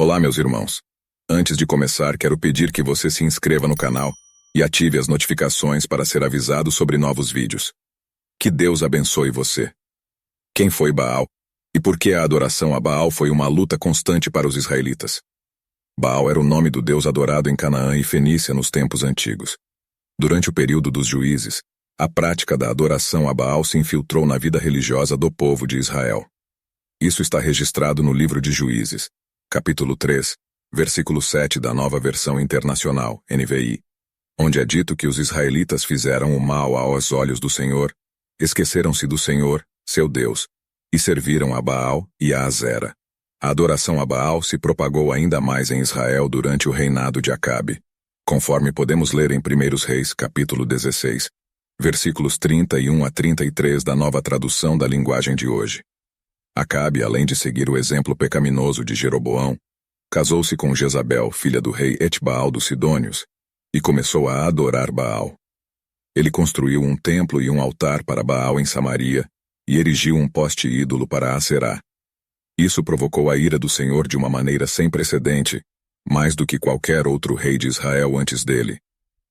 Olá, meus irmãos. Antes de começar, quero pedir que você se inscreva no canal e ative as notificações para ser avisado sobre novos vídeos. Que Deus abençoe você. Quem foi Baal? E por que a adoração a Baal foi uma luta constante para os israelitas? Baal era o nome do deus adorado em Canaã e Fenícia nos tempos antigos. Durante o período dos juízes, a prática da adoração a Baal se infiltrou na vida religiosa do povo de Israel. Isso está registrado no livro de Juízes, capítulo 3, versículo 7 da Nova Versão Internacional, NVI, onde é dito que os israelitas fizeram o mal aos olhos do Senhor, esqueceram-se do Senhor, seu Deus, e serviram a Baal e a Azera. A adoração a Baal se propagou ainda mais em Israel durante o reinado de Acabe, conforme podemos ler em 1 Reis, capítulo 16, versículos 31 a 33 da Nova Tradução da Linguagem de hoje. Acabe, além de seguir o exemplo pecaminoso de Jeroboão, casou-se com Jezabel, filha do rei Etbaal dos Sidônios, e começou a adorar Baal. Ele construiu um templo e um altar para Baal em Samaria, e erigiu um poste ídolo para Aserá. Isso provocou a ira do Senhor de uma maneira sem precedente, mais do que qualquer outro rei de Israel antes dele.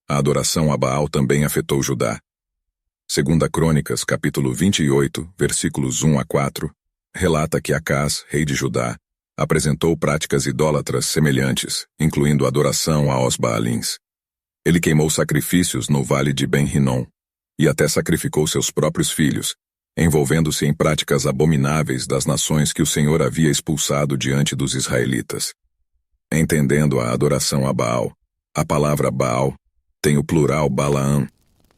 A adoração a Baal também afetou Judá. 2 Crônicas, capítulo 28, versículos 1 a 4, relata que Acás, rei de Judá, apresentou práticas idólatras semelhantes, incluindo adoração aos Baalins. Ele queimou sacrifícios no vale de Ben-Rinom, e até sacrificou seus próprios filhos, envolvendo-se em práticas abomináveis das nações que o Senhor havia expulsado diante dos israelitas. Entendendo a adoração a Baal, a palavra Baal tem o plural Balaam,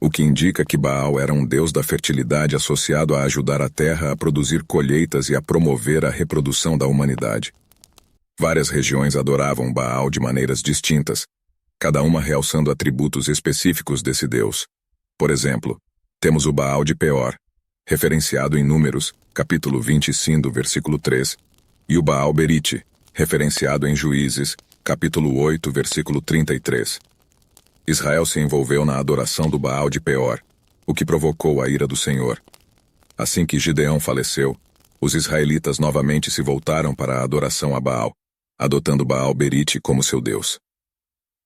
o que indica que Baal era um deus da fertilidade associado a ajudar a terra a produzir colheitas e a promover a reprodução da humanidade. Várias regiões adoravam Baal de maneiras distintas, cada uma realçando atributos específicos desse deus. Por exemplo, temos o Baal de Peor, referenciado em Números, capítulo 25, versículo 3, e o Baal Berite, referenciado em Juízes, capítulo 8, versículo 33. Israel se envolveu na adoração do Baal de Peor, o que provocou a ira do Senhor. Assim que Gideão faleceu, os israelitas novamente se voltaram para a adoração a Baal, adotando Baal Berite como seu deus.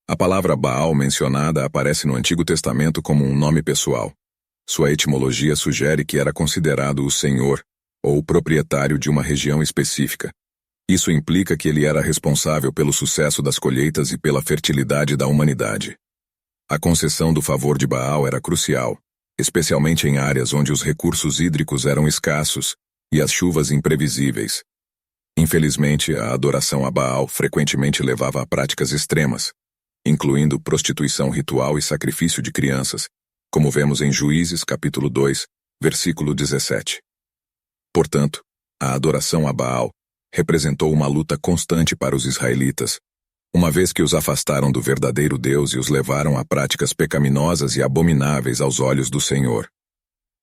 A palavra Baal mencionada aparece no Antigo Testamento como um nome pessoal. Sua etimologia sugere que era considerado o senhor, ou o proprietário de uma região específica. Isso implica que ele era responsável pelo sucesso das colheitas e pela fertilidade da humanidade. A concessão do favor de Baal era crucial, especialmente em áreas onde os recursos hídricos eram escassos e as chuvas imprevisíveis. Infelizmente, a adoração a Baal frequentemente levava a práticas extremas, incluindo prostituição ritual e sacrifício de crianças, como vemos em Juízes capítulo 2, versículo 17. Portanto, a adoração a Baal representou uma luta constante para os israelitas, uma vez que os afastaram do verdadeiro Deus e os levaram a práticas pecaminosas e abomináveis aos olhos do Senhor.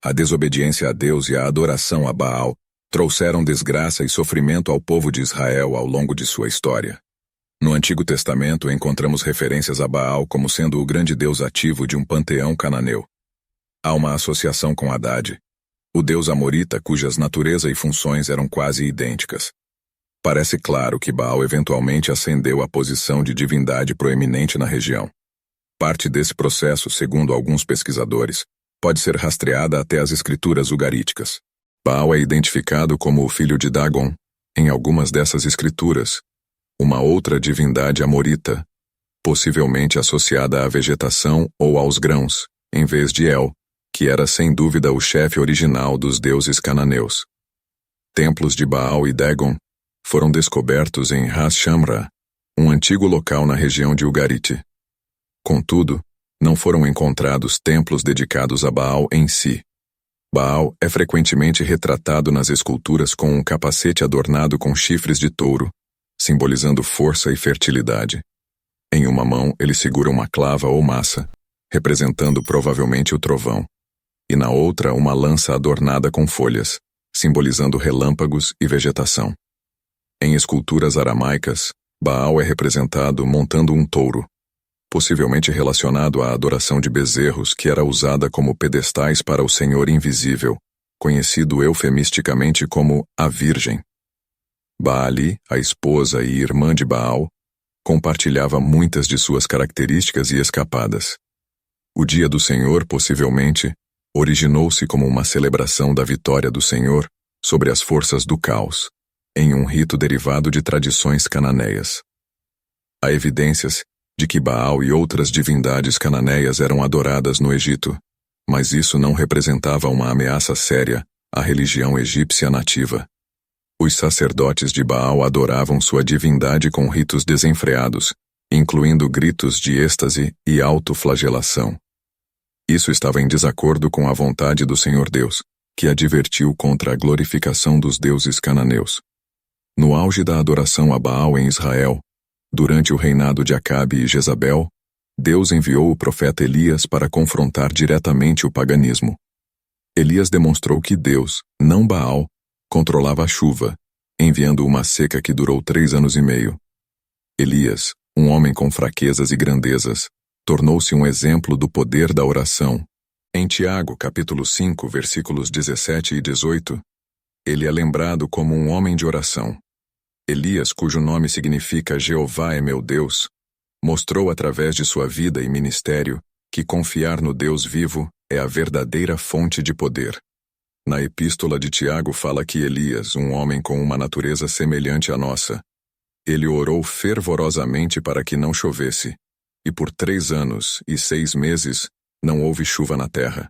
A desobediência a Deus e a adoração a Baal trouxeram desgraça e sofrimento ao povo de Israel ao longo de sua história. No Antigo Testamento encontramos referências a Baal como sendo o grande deus ativo de um panteão cananeu. Há uma associação com Haddad, o deus amorita cujas natureza e funções eram quase idênticas. Parece claro que Baal eventualmente ascendeu à posição de divindade proeminente na região. Parte desse processo, segundo alguns pesquisadores, pode ser rastreada até as escrituras ugaríticas. Baal é identificado como o filho de Dagon, em algumas dessas escrituras, uma outra divindade amorita, possivelmente associada à vegetação ou aos grãos, em vez de El, que era sem dúvida o chefe original dos deuses cananeus. Templos de Baal e Dagon foram descobertos em Ras Shamra, um antigo local na região de Ugarit. Contudo, não foram encontrados templos dedicados a Baal em si. Baal é frequentemente retratado nas esculturas com um capacete adornado com chifres de touro, simbolizando força e fertilidade. Em uma mão, ele segura uma clava ou massa, representando provavelmente o trovão, e na outra uma lança adornada com folhas, simbolizando relâmpagos e vegetação. Em esculturas aramaicas, Baal é representado montando um touro, possivelmente relacionado à adoração de bezerros que era usada como pedestais para o Senhor invisível, conhecido eufemisticamente como a Virgem. Baali, a esposa e irmã de Baal, compartilhava muitas de suas características e escapadas. O dia do Senhor, possivelmente, originou-se como uma celebração da vitória do Senhor sobre as forças do caos, em um rito derivado de tradições cananeias. Há evidências de que Baal e outras divindades cananeias eram adoradas no Egito, mas isso não representava uma ameaça séria à religião egípcia nativa. Os sacerdotes de Baal adoravam sua divindade com ritos desenfreados, incluindo gritos de êxtase e autoflagelação. Isso estava em desacordo com a vontade do Senhor Deus, que advertiu contra a glorificação dos deuses cananeus. No auge da adoração a Baal em Israel, durante o reinado de Acabe e Jezabel, Deus enviou o profeta Elias para confrontar diretamente o paganismo. Elias demonstrou que Deus, não Baal, controlava a chuva, enviando uma seca que durou 3 anos e meio. Elias, um homem com fraquezas e grandezas, tornou-se um exemplo do poder da oração. Em Tiago, capítulo 5, versículos 17 e 18, ele é lembrado como um homem de oração. Elias, cujo nome significa Jeová é meu Deus, mostrou através de sua vida e ministério que confiar no Deus vivo é a verdadeira fonte de poder. Na epístola de Tiago fala que Elias, um homem com uma natureza semelhante à nossa, ele orou fervorosamente para que não chovesse, e por 3 anos e 6 meses não houve chuva na terra.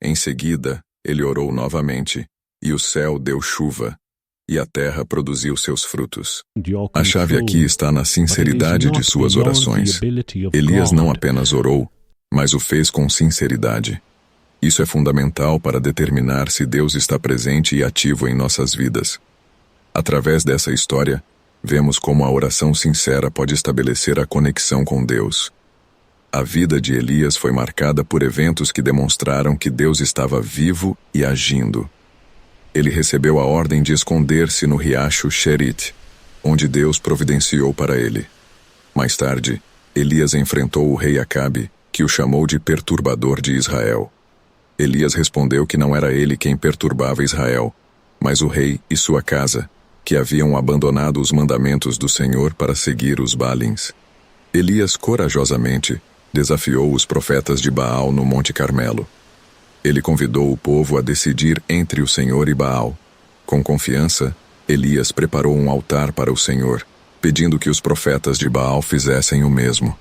Em seguida, ele orou novamente, e o céu deu chuva, e a terra produziu seus frutos. A chave aqui está na sinceridade de suas orações. Elias não apenas orou, mas o fez com sinceridade. Isso é fundamental para determinar se Deus está presente e ativo em nossas vidas. Através dessa história, vemos como a oração sincera pode estabelecer a conexão com Deus. A vida de Elias foi marcada por eventos que demonstraram que Deus estava vivo e agindo. Ele recebeu a ordem de esconder-se no riacho Cherit, onde Deus providenciou para ele. Mais tarde, Elias enfrentou o rei Acabe, que o chamou de perturbador de Israel. Elias respondeu que não era ele quem perturbava Israel, mas o rei e sua casa, que haviam abandonado os mandamentos do Senhor para seguir os Baalins. Elias corajosamente desafiou os profetas de Baal no Monte Carmelo. Ele convidou o povo a decidir entre o Senhor e Baal. Com confiança, Elias preparou um altar para o Senhor, pedindo que os profetas de Baal fizessem o mesmo.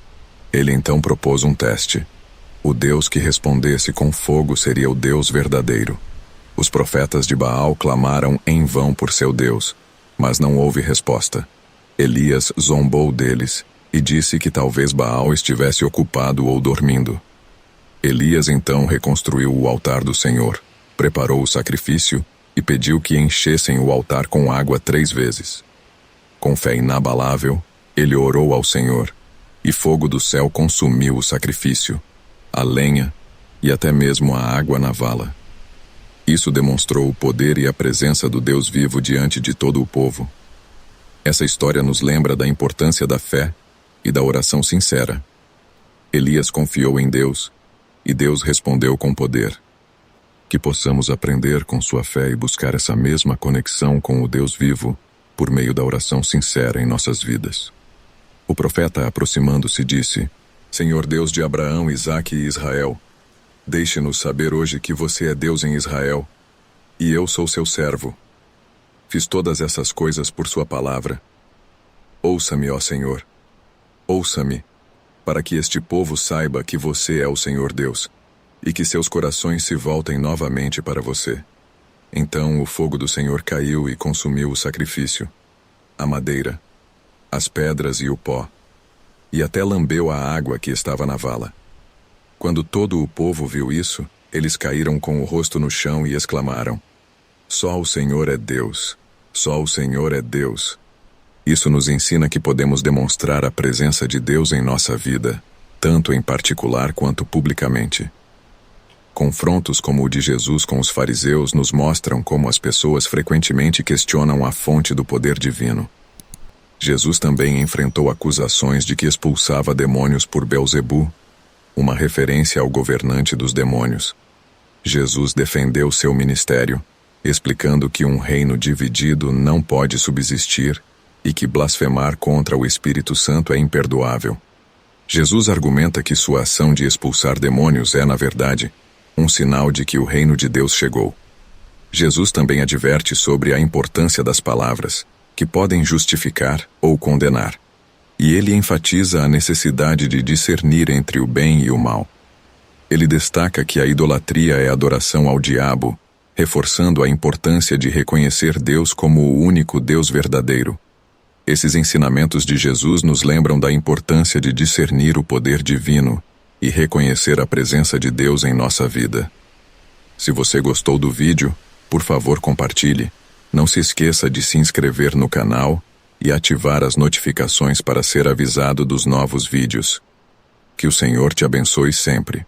Ele então propôs um teste. O Deus que respondesse com fogo seria o Deus verdadeiro. Os profetas de Baal clamaram em vão por seu Deus, mas não houve resposta. Elias zombou deles e disse que talvez Baal estivesse ocupado ou dormindo. Elias então reconstruiu o altar do Senhor, preparou o sacrifício e pediu que enchessem o altar com água 3 vezes. Com fé inabalável, ele orou ao Senhor, e fogo do céu consumiu o sacrifício, a lenha e até mesmo a água na vala. Isso demonstrou o poder e a presença do Deus vivo diante de todo o povo. Essa história nos lembra da importância da fé e da oração sincera. Elias confiou em Deus, e Deus respondeu com poder. Que possamos aprender com sua fé e buscar essa mesma conexão com o Deus vivo por meio da oração sincera em nossas vidas. O profeta, aproximando-se, disse: Senhor Deus de Abraão, Isaque e Israel, deixe-nos saber hoje que você é Deus em Israel, e eu sou seu servo. Fiz todas essas coisas por sua palavra. Ouça-me, ó Senhor. Ouça-me, para que este povo saiba que você é o Senhor Deus, e que seus corações se voltem novamente para você. Então o fogo do Senhor caiu e consumiu o sacrifício, a madeira, as pedras e o pó, e até lambeu a água que estava na vala. Quando todo o povo viu isso, eles caíram com o rosto no chão e exclamaram: Só o Senhor é Deus, só o Senhor é Deus. Isso nos ensina que podemos demonstrar a presença de Deus em nossa vida, tanto em particular quanto publicamente. Confrontos como o de Jesus com os fariseus nos mostram como as pessoas frequentemente questionam a fonte do poder divino. Jesus também enfrentou acusações de que expulsava demônios por Belzebu, uma referência ao governante dos demônios. Jesus defendeu seu ministério, explicando que um reino dividido não pode subsistir e que blasfemar contra o Espírito Santo é imperdoável. Jesus argumenta que sua ação de expulsar demônios é, na verdade, um sinal de que o reino de Deus chegou. Jesus também adverte sobre a importância das palavras, que podem justificar ou condenar. E ele enfatiza a necessidade de discernir entre o bem e o mal. Ele destaca que a idolatria é adoração ao diabo, reforçando a importância de reconhecer Deus como o único Deus verdadeiro. Esses ensinamentos de Jesus nos lembram da importância de discernir o poder divino e reconhecer a presença de Deus em nossa vida. Se você gostou do vídeo, por favor compartilhe. Não se esqueça de se inscrever no canal e ativar as notificações para ser avisado dos novos vídeos. Que o Senhor te abençoe sempre.